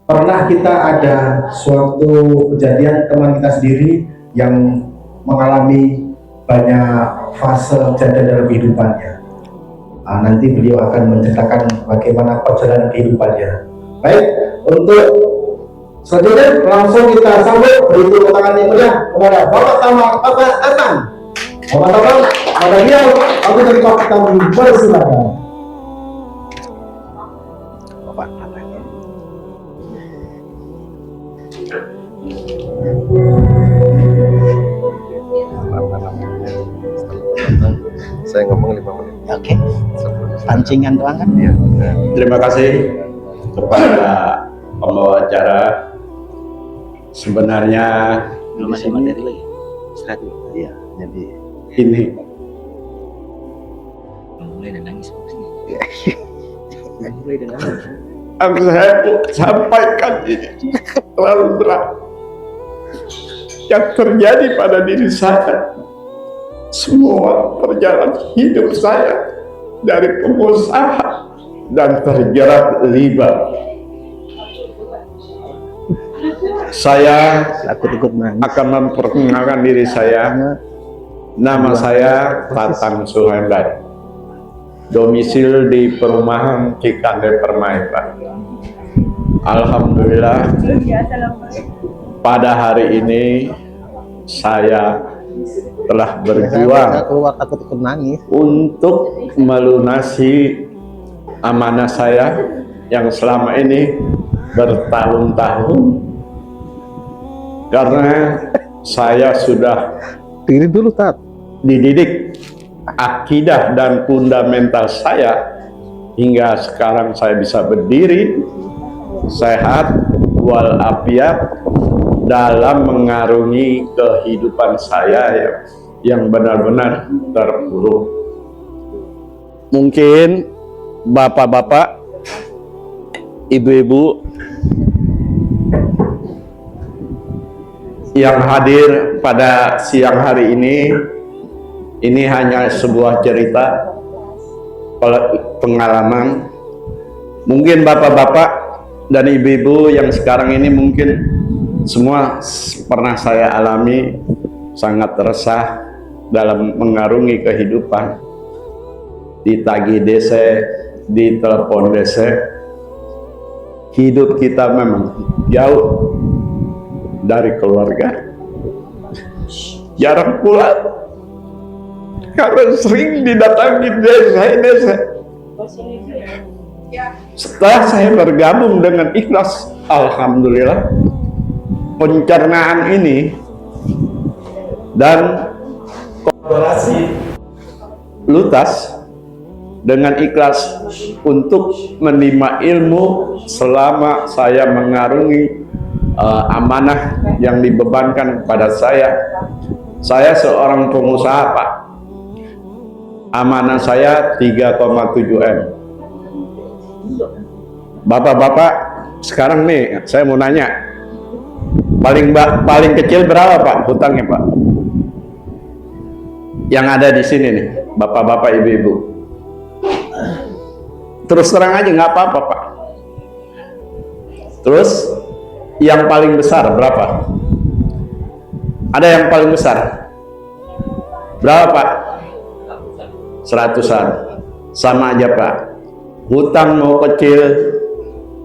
Pernah kita ada suatu kejadian teman kita sendiri yang mengalami banyak fase jeda dalam kehidupannya. Nanti beliau akan menceritakan bagaimana perjalanan kehidupannya. Baik, untuk selanjutnya langsung kita sambut beri tepuk tangan yang meriah kepada Bapak Tatang. Bapak Tatang, pada dia, aku dari Pak Tatang bersilakan. Bapak Tatang. Saya ngomong 5 menit. Oke. Pancingan doang kan? Ya. Terima kasih kepada pembawa acara. Sebenarnya Belum ada materi lagi. Istirahat dulu. iya, jadi ini Mulai dan nangis. Mulai dan nangis. yang saya sampaikan ini terlalu berat yang terjadi pada diri saya. Semua perjalanan hidup saya dari pengusaha dan terjerat riba. Saya akan memperkenalkan diri saya. Nama saya Tatang Suhendar. Domisil di perumahan Cikande Permai, Pak. Alhamdulillah pada hari ini saya telah berjuang keluar takut ikut nangis untuk melunasi amanah saya yang selama ini bertahun-tahun, karena saya sudah diri dulu Tat dididik akidah dan fundamental saya hingga sekarang saya bisa berdiri sehat walafiat dalam mengarungi kehidupan saya yang benar-benar terpuruk. Mungkin bapak-bapak, ibu-ibu yang hadir pada siang hari ini hanya sebuah cerita pengalaman. Mungkin bapak-bapak dan ibu-ibu yang sekarang ini mungkin semua pernah saya alami, sangat resah dalam mengarungi kehidupan, ditagih DC, ditelepon DC. Hidup kita memang jauh dari keluarga, jarang pulang karena sering didatangi desa-desa. Setelah saya bergabung dengan ikhlas, alhamdulillah pencernaan ini dan kolaborasi lutas dengan ikhlas untuk menerima ilmu selama saya mengarungi amanah yang dibebankan kepada saya. Saya seorang pengusaha, Pak. Amanah saya 3,7 M. Bapak-bapak sekarang nih saya mau nanya, paling kecil berapa Pak hutangnya Pak? Yang ada di sini nih, bapak-bapak, ibu-ibu. Terus terang aja nggak apa-apa Pak. Terus yang paling besar berapa? Ada yang paling besar? Berapa Pak? 100-an. Sama aja Pak. Hutang mau kecil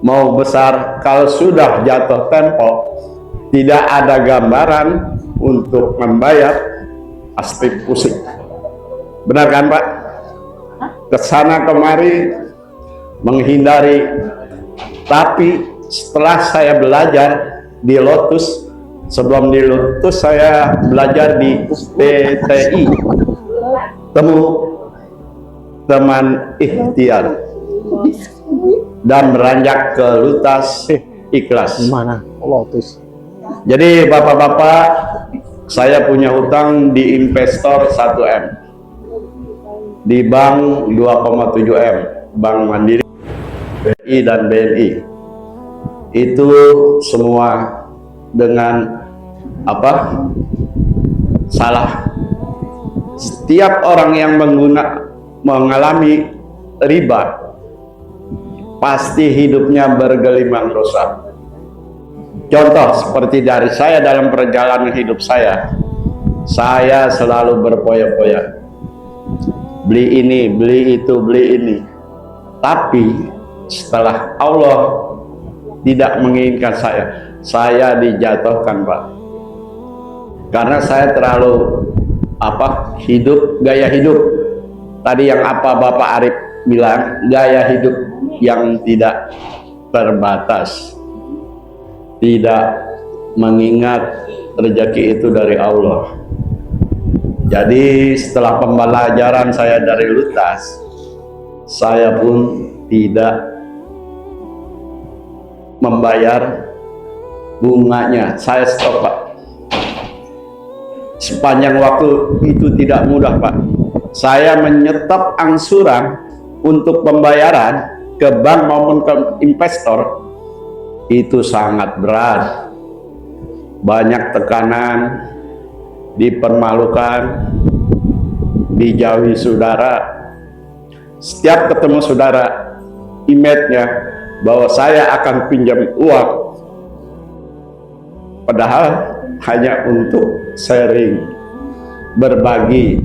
mau besar, kalau sudah jatuh tempo tidak ada gambaran untuk membayar, pasti pusing. Benar kan Pak? Kesana kemari menghindari. Tapi setelah saya belajar di Lotus, sebelum di Lotus saya belajar di PTI, temu teman ikhtiar, dan beranjak ke Lutas Ikhlas. mana Lotus. Jadi bapak-bapak, saya punya hutang di investor 1 M, di bank 2,7 M, Bank Mandiri, BRI dan BNI. Itu semua dengan apa? Salah. Setiap orang yang mengalami riba pasti hidupnya bergelimang dosa. Contoh seperti dari saya dalam perjalanan hidup saya selalu berpoya-poya, beli ini, beli itu, beli ini. Tapi setelah Allah tidak menginginkan saya dijatuhkan, Pak. Karena saya terlalu hidup, gaya hidup. Tadi yang Bapak Arif bilang, gaya hidup yang tidak terbatas, tidak mengingat rezeki itu dari Allah. Jadi setelah pembelajaran saya dari Lutas, saya pun tidak membayar bunganya. Saya stop, Pak. Sepanjang waktu itu tidak mudah, Pak. Saya menyetop angsuran untuk pembayaran ke bank maupun ke investor itu sangat berat. Banyak tekanan, dipermalukan, dijauhi saudara. Setiap ketemu saudara, image-nya bahwa saya akan pinjam uang, padahal hanya untuk sharing, berbagi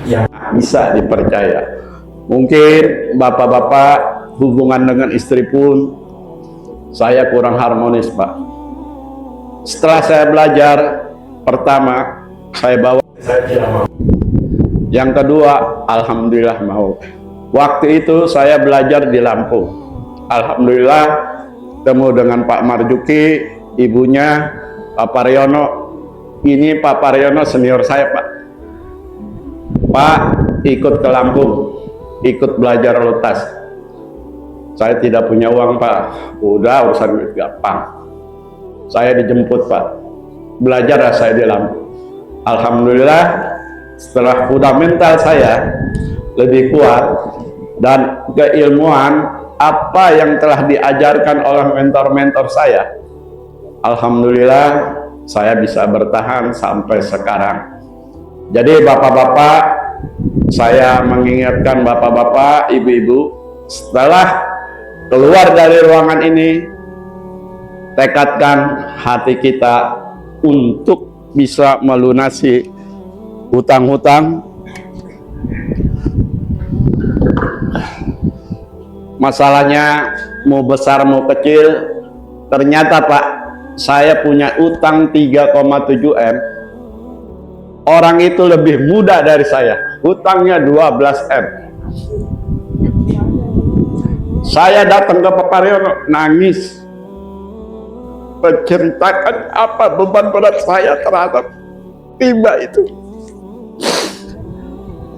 yang bisa dipercaya. Mungkin bapak-bapak hubungan dengan istri pun saya kurang harmonis, Pak. Setelah saya belajar, pertama saya bawa, saya tidak mau. Yang kedua, alhamdulillah mau. Waktu itu saya belajar di Lampung. Alhamdulillah temu dengan Pak Marjuki, ibunya Pak Paryono. Ini Pak Paryono senior saya, Pak. Pak ikut ke Lampung, ikut belajar Lutas. Saya tidak punya uang, Pak. Udah urusan duit gampang. Saya dijemput, Pak. Belajar saya di Lampung. Alhamdulillah setelah fundamental saya lebih kuat dan keilmuan apa yang telah diajarkan oleh mentor-mentor saya, alhamdulillah saya bisa bertahan sampai sekarang. Jadi bapak-bapak, saya mengingatkan bapak-bapak, ibu-ibu, setelah keluar dari ruangan ini, tekadkan hati kita untuk bisa melunasi hutang-hutang. Masalahnya mau besar mau kecil, ternyata Pak, saya punya utang 3,7 M. Orang itu lebih muda dari saya, hutangnya 12 M. Saya datang ke Pak Paryono, nangis, menceritakan apa beban berat saya terhadap timba itu.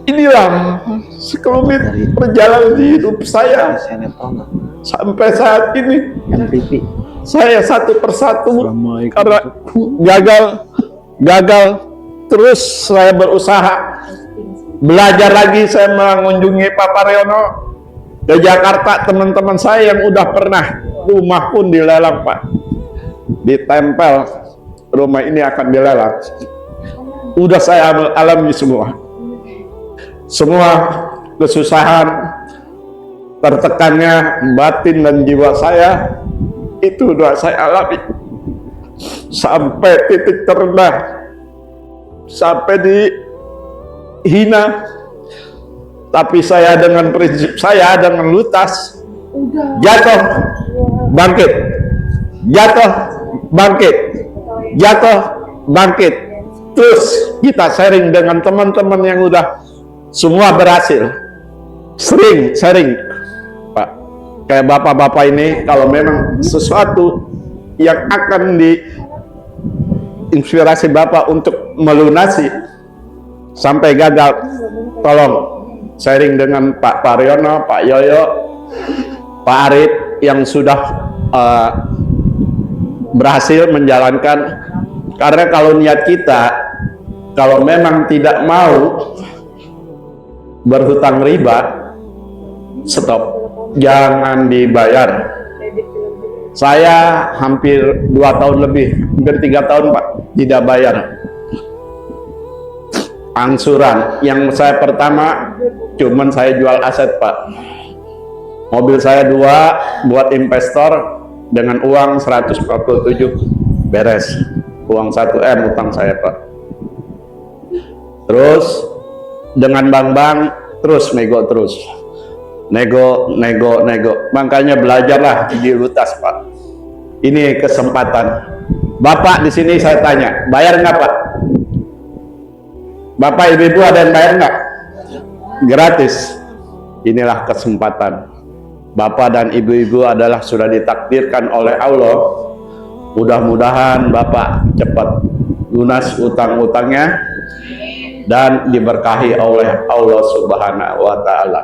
Inilah sekelumit perjalanan hidup saya sampai saat ini. Saya satu persatu karena gagal terus saya berusaha belajar lagi. Saya mengunjungi Pak Paryono ke Jakarta. Teman-teman saya yang udah pernah, rumah pun dilelang, Pak, ditempel rumah ini akan dilelang. Udah saya alami semua kesusahan, tertekannya batin dan jiwa saya, itu udah saya alami sampai titik terendah, sampai dihina. Tapi saya dengan prinsip saya, dengan Lutas, jatuh bangkit, jatuh bangkit, jatuh bangkit. Terus kita sharing dengan teman-teman yang udah semua berhasil, sering sharing, Pak. Kayak bapak-bapak ini, kalau memang sesuatu yang akan diinspirasi bapak untuk melunasi sampai gagal, tolong sharing dengan Pak Paryono, Pak Yoyo, Pak Arif yang sudah berhasil menjalankan. Karena kalau niat kita, kalau memang tidak mau berhutang riba, stop, jangan dibayar. Saya hampir 2 tahun lebih, hampir 3 tahun, Pak, tidak bayar angsuran. Yang saya pertama cuman saya jual aset, Pak. Mobil saya 2 buat investor dengan uang 147 beres. Uang 1M utang saya Pak. Terus dengan bank-bank terus nego terus. Nego. Makanya belajarlah di lutas Pak. Ini kesempatan. Bapak di sini saya tanya, bayar nggak Pak? Bapak ibu-ibu ada yang bayar nggak? Gratis. Inilah kesempatan. Bapak dan ibu-ibu adalah sudah ditakdirkan oleh Allah. Mudah-mudahan Bapak cepat lunas utang-utangnya dan diberkahi oleh Allah Subhanahu wa Ta'ala.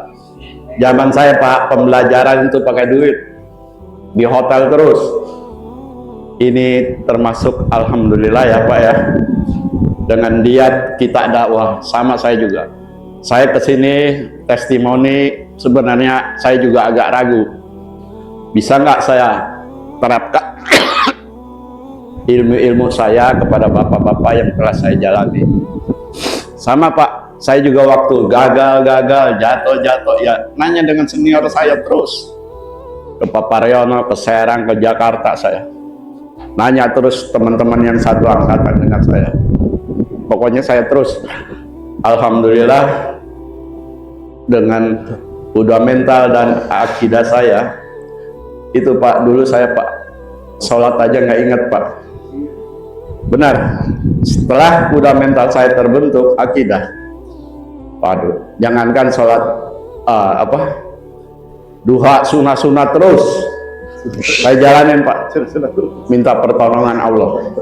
Zaman saya Pak, pembelajaran itu pakai duit di hotel terus. Ini termasuk alhamdulillah ya Pak ya. Dengan diet kita dakwah, sama saya juga. Saya kesini testimoni, sebenarnya saya juga agak ragu. Bisa nggak saya terapkan ilmu-ilmu saya kepada bapak-bapak yang telah saya jalani? Sama Pak, saya juga waktu gagal, jatuh ya nanya dengan senior saya terus. Ke Pak Paryono, ke Serang, ke Jakarta saya. Nanya terus teman-teman yang satu angkatan dengan saya. Pokoknya saya terus, alhamdulillah dengan udah mental dan akidah saya itu Pak, dulu saya Pak sholat aja nggak inget Pak. Benar, setelah udah mental saya terbentuk akidah, waduh, jangankan sholat duha sunah terus saya jalanin Pak, minta pertolongan Allah.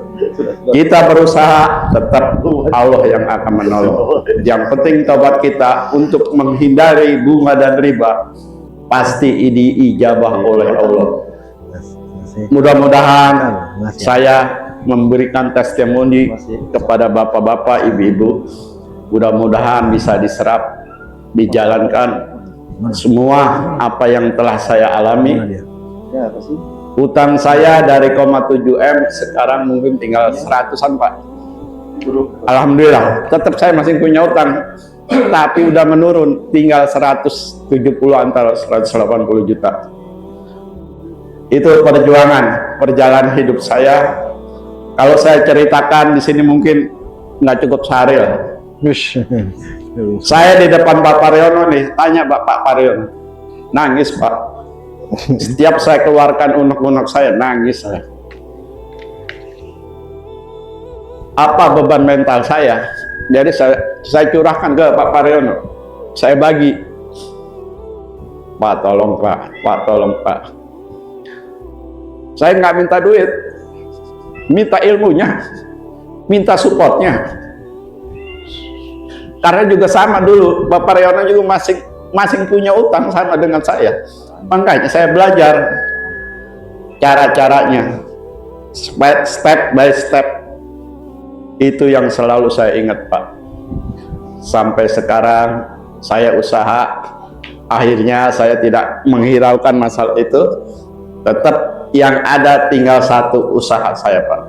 Kita berusaha, tetap Allah yang akan menolong. Yang penting tobat kita untuk menghindari bunga dan riba, pasti diijabah oleh Allah. Mudah-mudahan saya memberikan testimoni kepada bapak-bapak, ibu-ibu, mudah-mudahan bisa diserap, dijalankan semua apa yang telah saya alami. Utang saya dari 0,7M sekarang mungkin tinggal 100-an Pak. Alhamdulillah, tetap saya masih punya utang, tapi udah menurun, tinggal 170 antara 180 juta. Itu perjalanan hidup saya. Kalau saya ceritakan di sini mungkin nggak cukup sehari lah. Saya di depan Pak Paryono nih, tanya Pak Paryono, nangis Pak. Setiap saya keluarkan unek-unek saya, nangis saya. Apa beban mental saya? Jadi saya curahkan ke Pak Paryono. Saya bagi. Pak tolong Pak. Saya nggak minta duit, minta ilmunya, minta supportnya. Karena juga sama dulu, Pak Paryono juga masing punya utang sama dengan saya. Makanya saya belajar cara-caranya, step by step. Itu yang selalu saya ingat Pak. Sampai sekarang saya usaha, akhirnya saya tidak menghiraukan masalah itu. Tetap yang ada tinggal satu usaha saya Pak.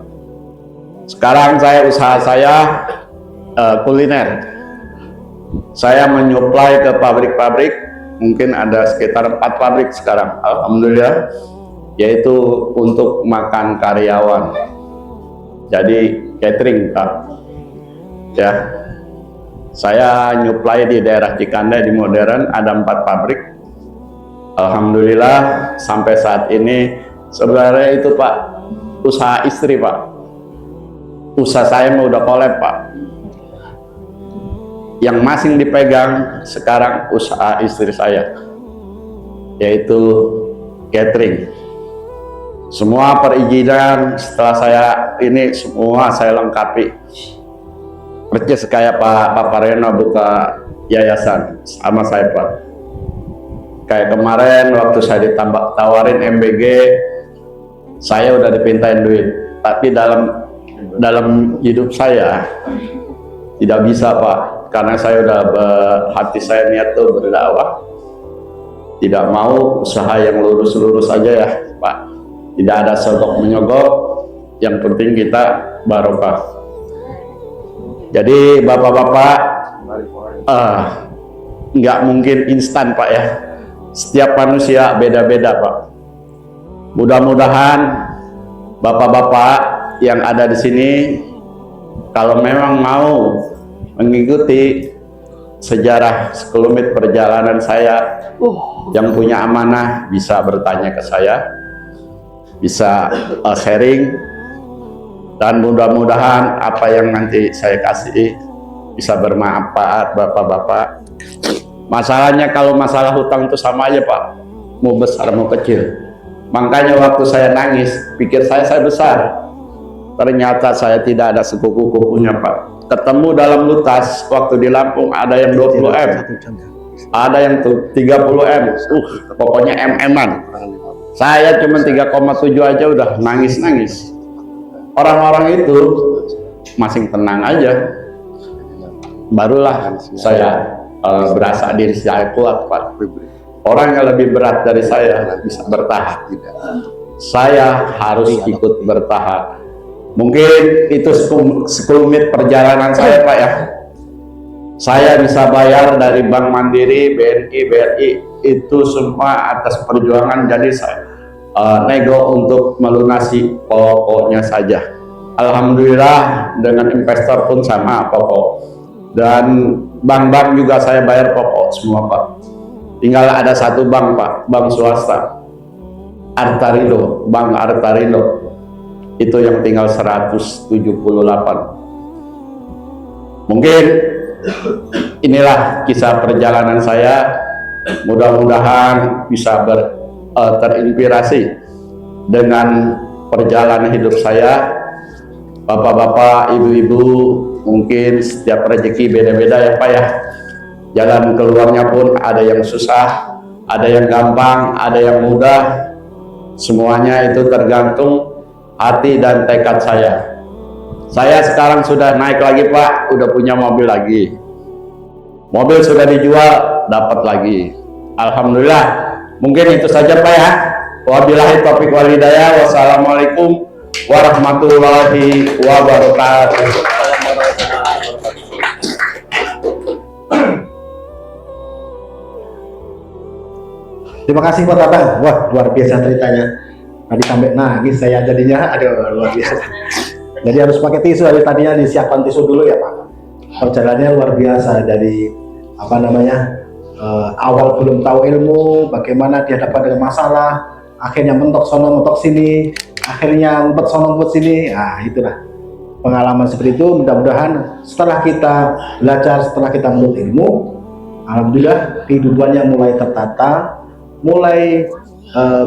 Sekarang usaha saya kuliner. Saya menyuplai ke pabrik-pabrik, mungkin ada sekitar 4 pabrik sekarang, alhamdulillah, yaitu untuk makan karyawan. Jadi catering Pak. Ya, saya nyuplai di daerah Cikande di Modern ada 4 pabrik. Alhamdulillah sampai saat ini sebenarnya itu Pak usaha istri Pak. Usaha saya mau udah kolab Pak. Yang masing dipegang sekarang usaha istri saya, yaitu catering. Semua perizinan setelah saya ini semua saya lengkapi. Persis kayak Pak Paryono buka yayasan sama saya Pak. Kayak kemarin waktu saya tawarin MBG, saya udah dipintain duit, tapi dalam hidup saya tidak bisa Pak. Karena saya udah hati saya niat tuh berdakwah, tidak mau usaha yang lurus-lurus aja ya Pak, tidak ada sogok menyogok, yang penting kita barokah. Jadi bapak-bapak nggak mungkin instan Pak ya, Setiap manusia beda-beda, Pak. Mudah-mudahan bapak-bapak yang ada di sini, kalau memang mau mengikuti sejarah sekelumit perjalanan saya, yang punya amanah bisa bertanya ke saya, bisa sharing, dan mudah-mudahan apa yang nanti saya kasih bisa bermanfaat bapak-bapak. Masalahnya kalau masalah hutang itu sama aja, Pak, mau besar mau kecil. Makanya waktu saya nangis, pikir saya besar, ternyata saya tidak ada sepupu-kupunya, Pak. Ketemu dalam lutas waktu di Lampung ada yang 20 M, ada yang 30 M, pokoknya M-an. Saya cuma 3,7 aja udah nangis-nangis. Orang-orang itu masing tenang aja, barulah saya berasa diri saya kuat, Pak. Orang yang lebih berat dari saya bisa bertahan, saya harus ikut bertahan. Mungkin itu sekelumit perjalanan saya, Pak, ya. Saya bisa bayar dari Bank Mandiri, BNI, BRI, itu semua atas perjuangan. Jadi saya nego untuk melunasi pokoknya saja. Alhamdulillah dengan investor pun sama pokok, dan bank-bank juga saya bayar pokok semua, Pak. Tinggal ada satu bank, Pak, bank swasta, Artarindo, Bank Artarindo, itu yang tinggal 178. Mungkin inilah kisah perjalanan saya. Mudah-mudahan bisa terinspirasi dengan perjalanan hidup saya. Bapak-bapak, ibu-ibu, mungkin setiap rezeki beda-beda ya, Pak, ya. Jalan keluarnya pun ada yang susah, ada yang gampang, ada yang mudah. Semuanya itu tergantung hati dan tekad saya. Saya sekarang sudah naik lagi, Pak, udah punya mobil lagi. Mobil sudah dijual, dapat lagi. Alhamdulillah. Mungkin itu saja, Pak, ya. Wabillahi taufiq wal hidayah. Wassalamualaikum warahmatullahi wabarakatuh. Terima kasih buat Abang. Wah, luar biasa ceritanya. Tadi sampai nangis saya jadinya, aduh, luar biasa. Jadi harus pakai tisu, dari tadinya disiapkan tisu dulu ya, Pak. Perjalanannya luar biasa, dari apa namanya, awal belum tahu ilmu, bagaimana dia dapat dengan masalah, akhirnya mentok sono mentok sini, akhirnya ngumpet sono ngumpet sini. Nah, itulah pengalaman seperti itu. Mudah-mudahan setelah kita belajar, setelah kita menuntut ilmu, alhamdulillah kehidupannya mulai tertata, mulai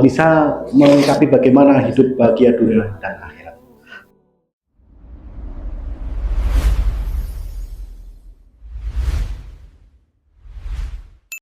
bisa melengkapi bagaimana hidup bahagia dunia dan akhirat.